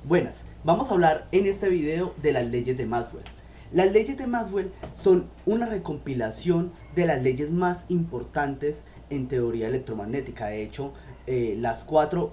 Buenas, vamos a hablar en este video de las leyes de Maxwell. Las leyes de Maxwell son una recompilación de las leyes más importantes en teoría electromagnética. De hecho, las cuatro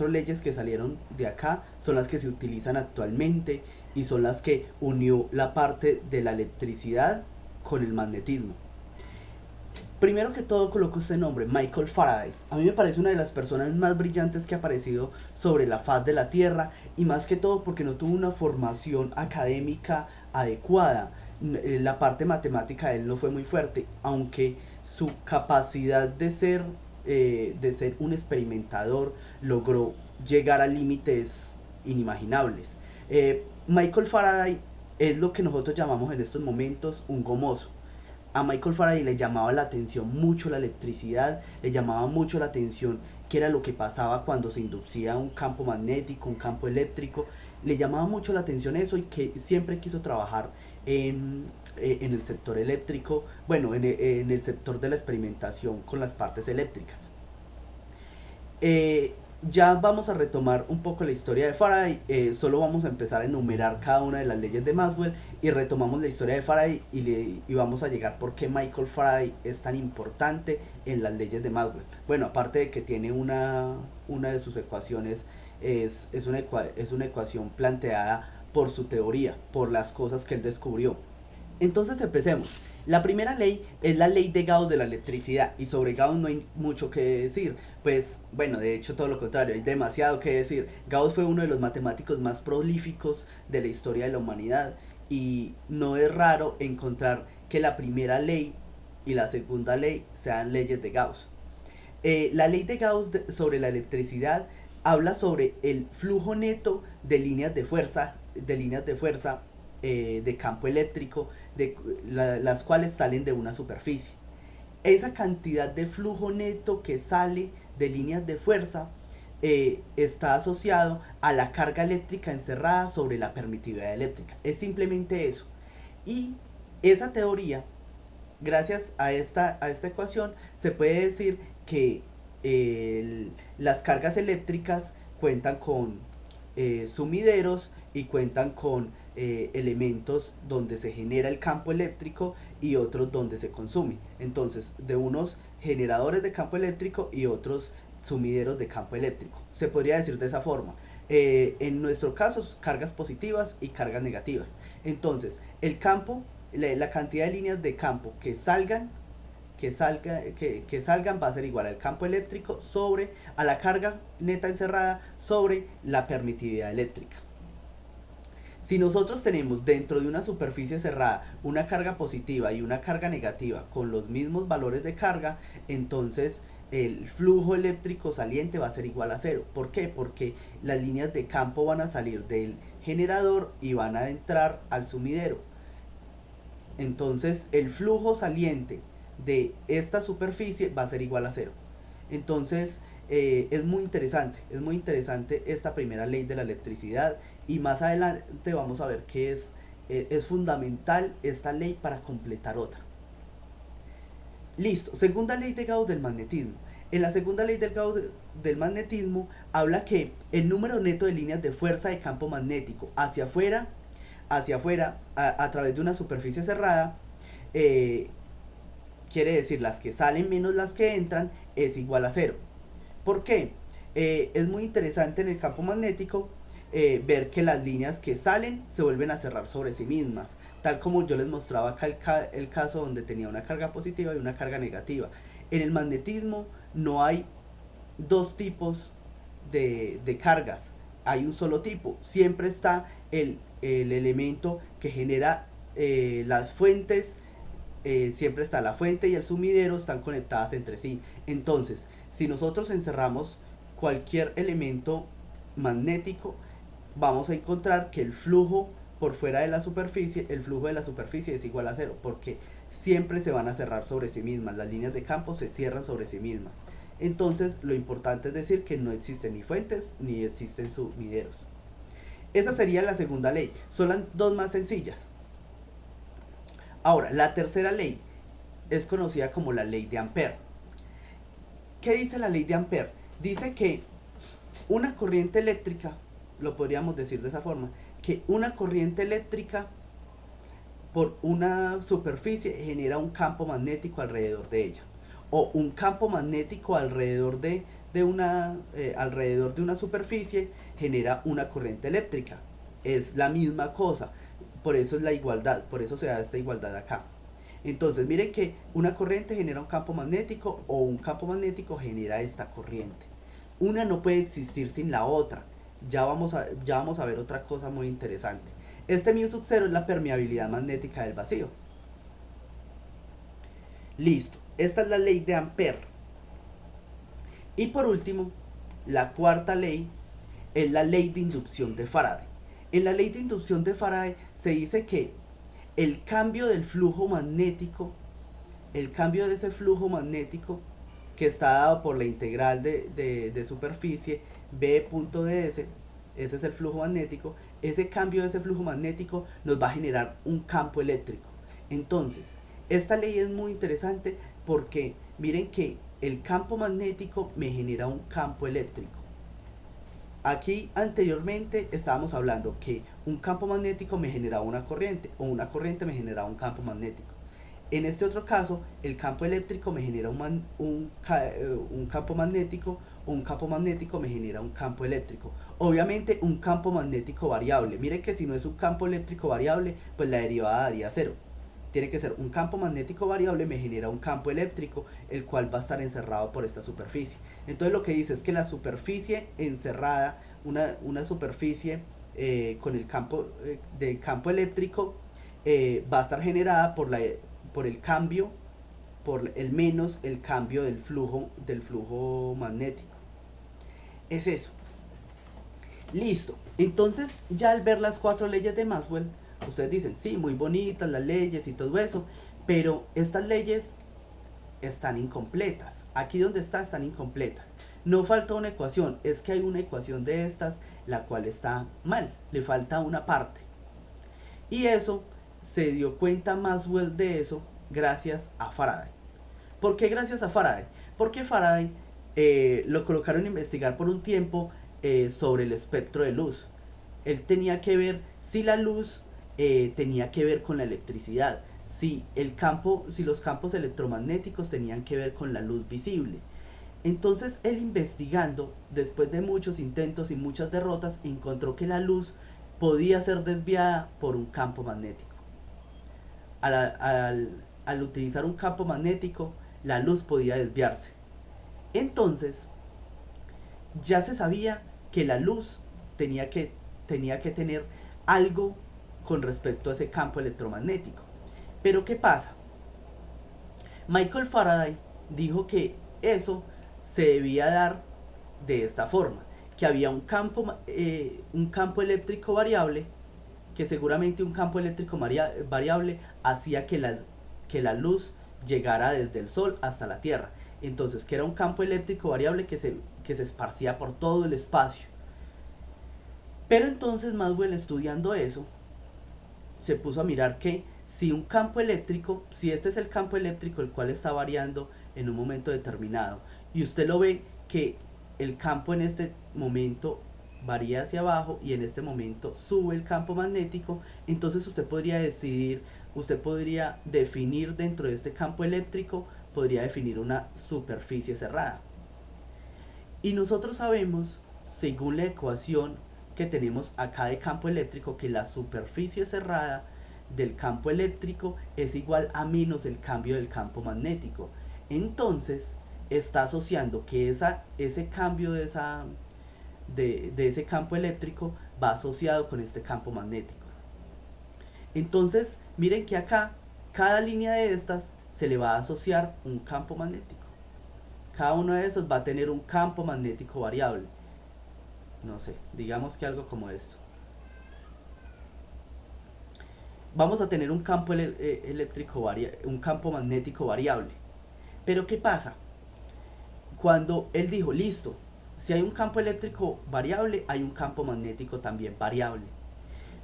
leyes que salieron de acá son las que se utilizan actualmente y son las que unió la parte de la electricidad con el magnetismo. Primero que todo coloco este nombre, Michael Faraday. A mí me parece una de las personas más brillantes que ha aparecido sobre la faz de la Tierra y más que todo porque no tuvo una formación académica adecuada. La parte matemática de él no fue muy fuerte, aunque su capacidad de ser un experimentador logró llegar a límites inimaginables. Michael Faraday es lo que nosotros llamamos en estos momentos un gomoso. A Michael Faraday le llamaba la atención mucho la electricidad, le llamaba mucho la atención qué era lo que pasaba cuando se inducía un campo magnético, un campo eléctrico, le llamaba mucho la atención eso y que siempre quiso trabajar en el sector eléctrico, bueno, en el sector de la experimentación con las partes eléctricas. Eh, ya vamos a retomar un poco la historia de Faraday, solo vamos a empezar a enumerar cada una de las leyes de Maxwell y retomamos la historia de Faraday y vamos a llegar por qué Michael Faraday es tan importante en las leyes de Maxwell. Bueno, aparte de que tiene una de sus ecuaciones, es una ecuación planteada por su teoría, por las cosas que él descubrió. Entonces empecemos. La primera ley es la ley de Gauss de la electricidad y sobre Gauss no hay mucho que decir. Pues bueno, de hecho todo lo contrario, hay demasiado que decir. Gauss fue uno de los matemáticos más prolíficos de la historia de la humanidad y no es raro encontrar que la primera ley y la segunda ley sean leyes de Gauss. La ley de Gauss sobre la electricidad habla sobre el flujo neto de líneas de fuerza de campo eléctrico, las cuales salen de una superficie. Esa cantidad de flujo neto que sale de líneas de fuerza está asociado a la carga eléctrica encerrada sobre la permitividad eléctrica. Es simplemente eso. Y esa teoría, gracias a esta ecuación, se puede decir que las cargas eléctricas cuentan con sumideros y cuentan con elementos donde se genera el campo eléctrico y otros donde se consume. Entonces, de unos generadores de campo eléctrico y otros sumideros de campo eléctrico. Se podría decir de esa forma. En nuestro caso, cargas positivas y cargas negativas. Entonces, el campo, la cantidad de líneas de campo que salgan va a ser igual al campo eléctrico sobre a la carga neta encerrada sobre la permitividad eléctrica. Si nosotros tenemos dentro de una superficie cerrada una carga positiva y una carga negativa con los mismos valores de carga, entonces el flujo eléctrico saliente va a ser igual a cero. ¿Por qué? Porque las líneas de campo van a salir del generador y van a entrar al sumidero. Entonces el flujo saliente de esta superficie va a ser igual a cero. Entonces es muy interesante esta primera ley de la electricidad y más adelante vamos a ver que es fundamental esta ley para completar otra. Listo, segunda ley de Gauss del magnetismo. En la segunda ley del Gauss del magnetismo habla que el número neto de líneas de fuerza de campo magnético hacia afuera a través de una superficie cerrada, quiere decir las que salen menos las que entran, es igual a cero. ¿Por qué? Es muy interesante en el campo magnético ver que las líneas que salen se vuelven a cerrar sobre sí mismas, tal como yo les mostraba acá el caso donde tenía una carga positiva y una carga negativa. En el magnetismo no hay dos tipos de cargas, hay un solo tipo, siempre está el elemento que genera las fuentes, siempre está la fuente y el sumidero están conectadas entre sí. Entonces, si nosotros encerramos cualquier elemento magnético, vamos a encontrar que el flujo por fuera de la superficie, el flujo de la superficie es igual a cero, porque siempre se van a cerrar sobre sí mismas, las líneas de campo se cierran sobre sí mismas. Entonces, lo importante es decir que no existen ni fuentes ni existen sumideros. Esa sería la segunda ley, son las dos más sencillas. Ahora, la tercera ley es conocida como la ley de Ampère. ¿Qué dice la ley de Ampère? Dice que una corriente eléctrica lo podríamos decir de esa forma, que una corriente eléctrica por una superficie genera un campo magnético alrededor de ella, o un campo magnético alrededor de una superficie genera una corriente eléctrica. Es la misma cosa, por eso es la igualdad, por eso se da esta igualdad acá. Entonces miren que una corriente genera un campo magnético, o un campo magnético genera esta corriente. Una no puede existir sin la otra. Ya vamos a ver otra cosa muy interesante. Este mu sub 0 es la permeabilidad magnética del vacío. Listo, esta es la ley de Ampère. Y por último, la cuarta ley es la ley de inducción de Faraday. En la ley de inducción de Faraday se dice que el cambio del flujo magnético, el cambio de ese flujo magnético que está dado por la integral de superficie B.ds, ese es el flujo magnético, ese cambio de ese flujo magnético nos va a generar un campo eléctrico. Entonces, esta ley es muy interesante porque miren que el campo magnético me genera un campo eléctrico. Aquí anteriormente estábamos hablando que un campo magnético me generaba una corriente, o una corriente me generaba un campo magnético. En este otro caso, el campo eléctrico me genera un campo magnético, o un campo magnético me genera un campo eléctrico. Obviamente un campo magnético variable. Miren que si no es un campo eléctrico variable, pues la derivada daría cero. Tiene que ser un campo magnético variable, me genera un campo eléctrico, el cual va a estar encerrado por esta superficie. Entonces lo que dice es que la superficie encerrada, una superficie con el campo del campo eléctrico, va a estar generada por el cambio, por el menos el cambio del flujo magnético. Es eso. Listo. Entonces, ya al ver las cuatro leyes de Maxwell, ustedes dicen, sí, muy bonitas las leyes y todo eso, pero estas leyes están incompletas. Aquí donde están incompletas. No falta una ecuación, es que hay una ecuación de estas la cual está mal, le falta una parte. Y eso se dio cuenta Maxwell de eso gracias a Faraday. ¿Por qué gracias a Faraday? Porque Faraday lo colocaron a investigar por un tiempo sobre el espectro de luz. Él tenía que ver si la luz tenía que ver con la electricidad, si los campos electromagnéticos tenían que ver con la luz visible. Entonces él, investigando, después de muchos intentos y muchas derrotas, encontró que la luz podía ser desviada por un campo magnético. Al utilizar un campo magnético, la luz podía desviarse. Entonces, ya se sabía que la luz tenía que tener algo con respecto a ese campo electromagnético. Pero ¿qué pasa? Michael Faraday dijo que eso se debía dar de esta forma, que había un campo eléctrico variable, que seguramente un campo eléctrico variable hacía que la luz llegara desde el Sol hasta la Tierra. Entonces, que era un campo eléctrico variable que se esparcía por todo el espacio. Pero entonces Maxwell, estudiando eso, se puso a mirar que si este es el campo eléctrico el cual está variando en un momento determinado, y usted lo ve que el campo en este momento varía hacia abajo y en este momento sube el campo magnético, entonces usted podría definir dentro de este campo eléctrico, podría definir una superficie cerrada. Y nosotros sabemos, según la ecuación que tenemos acá de campo eléctrico, que la superficie cerrada del campo eléctrico es igual a menos el cambio del campo magnético. Entonces está asociando que ese cambio de ese campo eléctrico va asociado con este campo magnético. Entonces miren que acá cada línea de estas se le va a asociar un campo magnético. Cada uno de esos va a tener un campo magnético variable. No sé, digamos que algo como esto. Vamos a tener un campo un campo magnético variable. Pero ¿qué pasa? Cuando él dijo, listo, si hay un campo eléctrico variable, hay un campo magnético también variable.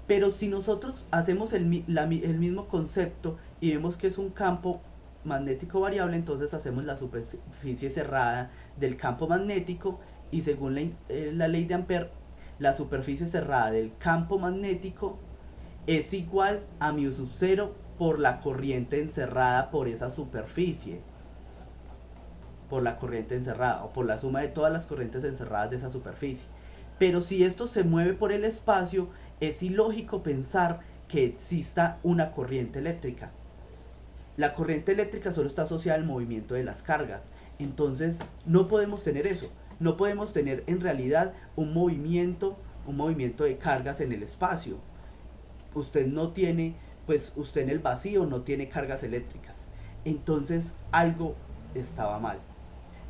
Pero si nosotros hacemos el mismo concepto y vemos que es un campo magnético variable, entonces hacemos la superficie cerrada del campo magnético, y según la ley de Ampère, la superficie cerrada del campo magnético es igual a mu sub 0 por la corriente encerrada por esa superficie, por la corriente encerrada, o por la suma de todas las corrientes encerradas de esa superficie. Pero si esto se mueve por el espacio, es ilógico pensar que exista una corriente eléctrica. La corriente eléctrica solo está asociada al movimiento de las cargas. Entonces no podemos tener eso. No podemos tener en realidad un movimiento de cargas en el espacio. Usted no tiene, pues usted en el vacío no tiene cargas eléctricas. Entonces algo estaba mal.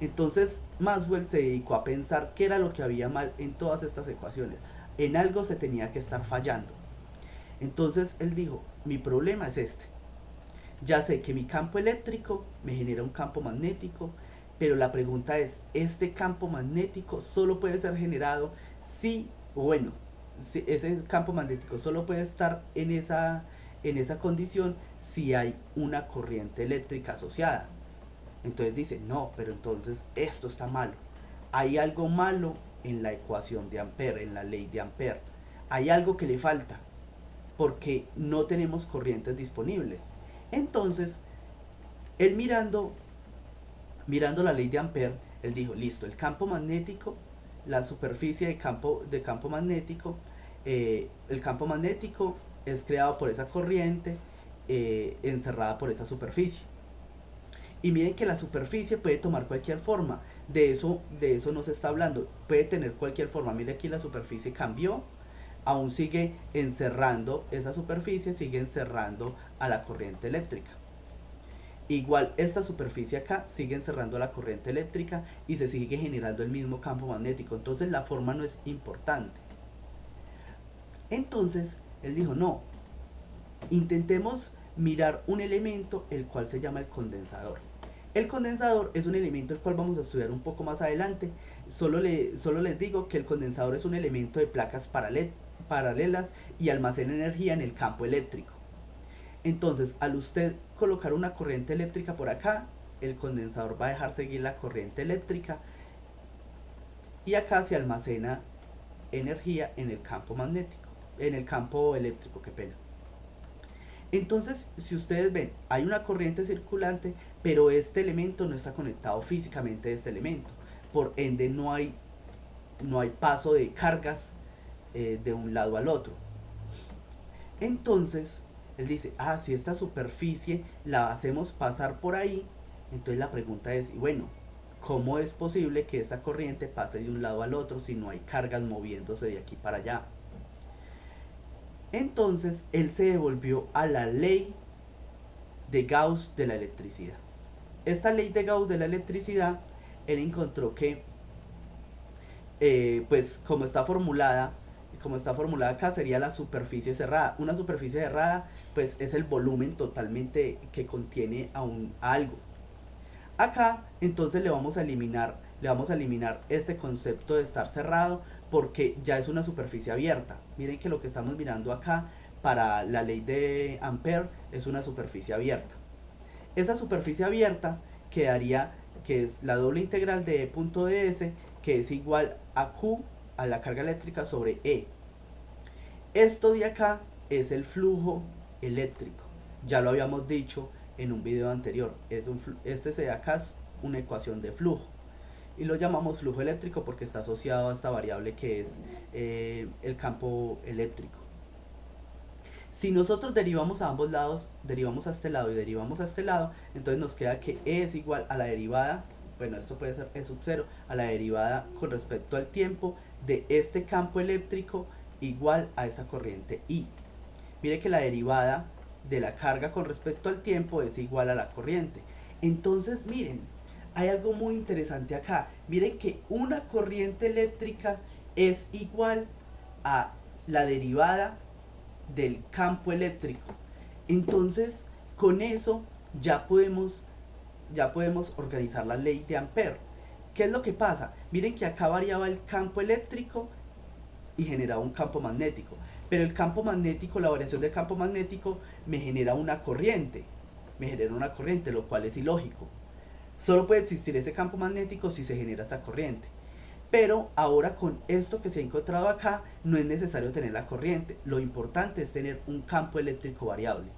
Entonces Maxwell se dedicó a pensar qué era lo que había mal en todas estas ecuaciones. En algo se tenía que estar fallando. Entonces él dijo, mi problema es este. Ya sé que mi campo eléctrico me genera un campo magnético, pero la pregunta es, ¿este campo magnético solo puede ser generado si, bueno, si ese campo magnético solo puede estar en esa condición si hay una corriente eléctrica asociada? Entonces dice, no, pero entonces esto está malo. Hay algo malo en la ecuación de Ampère, en la ley de Ampère. Hay algo que le falta, porque no tenemos corrientes disponibles. Entonces, él mirando la ley de Ampère, él dijo, listo, el campo magnético, la superficie de campo magnético, el campo magnético es creado por esa corriente encerrada por esa superficie. Y miren que la superficie puede tomar cualquier forma. De eso no se está hablando. Puede tener cualquier forma. Miren aquí la superficie cambió. Aún sigue encerrando esa superficie, sigue encerrando a la corriente eléctrica. Igual esta superficie acá sigue encerrando a la corriente eléctrica y se sigue generando el mismo campo magnético. Entonces la forma no es importante. Entonces él dijo, no, intentemos mirar un elemento el cual se llama el condensador. El condensador es un elemento el cual vamos a estudiar un poco más adelante. Solo les digo que el condensador es un elemento de placas paralelas y almacena energía en el campo eléctrico. Entonces, al usted colocar una corriente eléctrica por acá, el condensador va a dejar seguir la corriente eléctrica y acá se almacena energía en el campo magnético, en el campo eléctrico, qué pena. Entonces, si ustedes ven, hay una corriente circulante, pero este elemento no está conectado físicamente a este elemento. Por ende, no hay paso de cargas de un lado al otro. Entonces, él dice, si esta superficie la hacemos pasar por ahí, entonces la pregunta es, y bueno, ¿cómo es posible que esta corriente pase de un lado al otro si no hay cargas moviéndose de aquí para allá? Entonces él se devolvió a la ley de Gauss de la electricidad. Esta ley de Gauss de la electricidad, él encontró que, pues como está formulada acá, sería la superficie cerrada. Una superficie cerrada, pues es el volumen totalmente que contiene a algo. Acá, entonces le vamos a eliminar este concepto de estar cerrado, porque ya es una superficie abierta. Miren que lo que estamos mirando acá para la ley de Ampère es una superficie abierta. Esa superficie abierta quedaría, que es la doble integral de E punto ds, que es igual a Q, a la carga eléctrica, sobre E. Esto de acá es el flujo eléctrico. Ya lo habíamos dicho en un video anterior. Este de acá es una ecuación de flujo. Y lo llamamos flujo eléctrico porque está asociado a esta variable que es el campo eléctrico. Si nosotros derivamos a ambos lados, derivamos a este lado y derivamos a este lado, entonces nos queda que E es igual a la derivada, bueno, esto puede ser E sub 0, a la derivada con respecto al tiempo de este campo eléctrico igual a esta corriente I. Mire que la derivada de la carga con respecto al tiempo es igual a la corriente. Entonces, miren, hay algo muy interesante acá. Miren que una corriente eléctrica es igual a la derivada del campo eléctrico. Entonces, con eso ya podemos organizar la ley de Ampère. ¿Qué es lo que pasa? Miren que acá variaba el campo eléctrico y generaba un campo magnético. Pero el campo magnético, la variación del campo magnético me genera una corriente. Lo cual es ilógico. Solo puede existir ese campo magnético si se genera esta corriente. Pero ahora con esto que se ha encontrado acá, no es necesario tener la corriente. Lo importante es tener un campo eléctrico variable.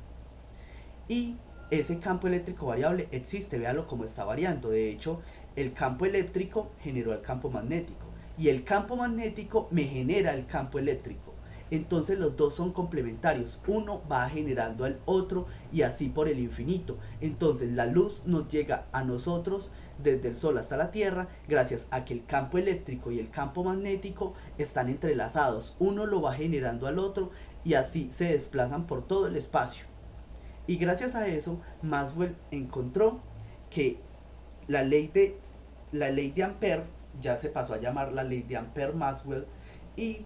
Y ese campo eléctrico variable existe, véalo cómo está variando. De hecho, el campo eléctrico generó el campo magnético. Y el campo magnético me genera el campo eléctrico. Entonces los dos son complementarios. Uno va generando al otro y así por el infinito. Entonces la luz nos llega a nosotros desde el sol hasta la tierra gracias a que el campo eléctrico y el campo magnético están entrelazados. Uno lo va generando al otro y así se desplazan por todo el espacio. Y gracias a eso Maxwell encontró que la ley de Ampère ya se pasó a llamar la ley de Ampère-Maxwell, y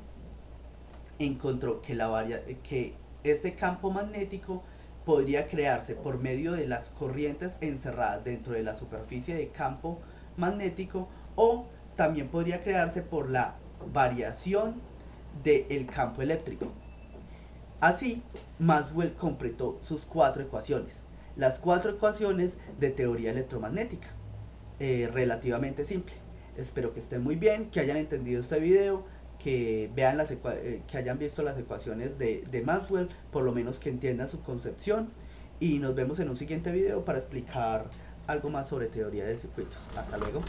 encontró que este campo magnético podría crearse por medio de las corrientes encerradas dentro de la superficie de campo magnético, o también podría crearse por la variación del campo eléctrico. Así, Maxwell completó sus 4 ecuaciones, las 4 ecuaciones de teoría electromagnética, relativamente simple. Espero que estén muy bien, que hayan entendido este video, que vean que hayan visto las ecuaciones de Maxwell, por lo menos que entiendan su concepción, y nos vemos en un siguiente video para explicar algo más sobre teoría de circuitos. Hasta luego.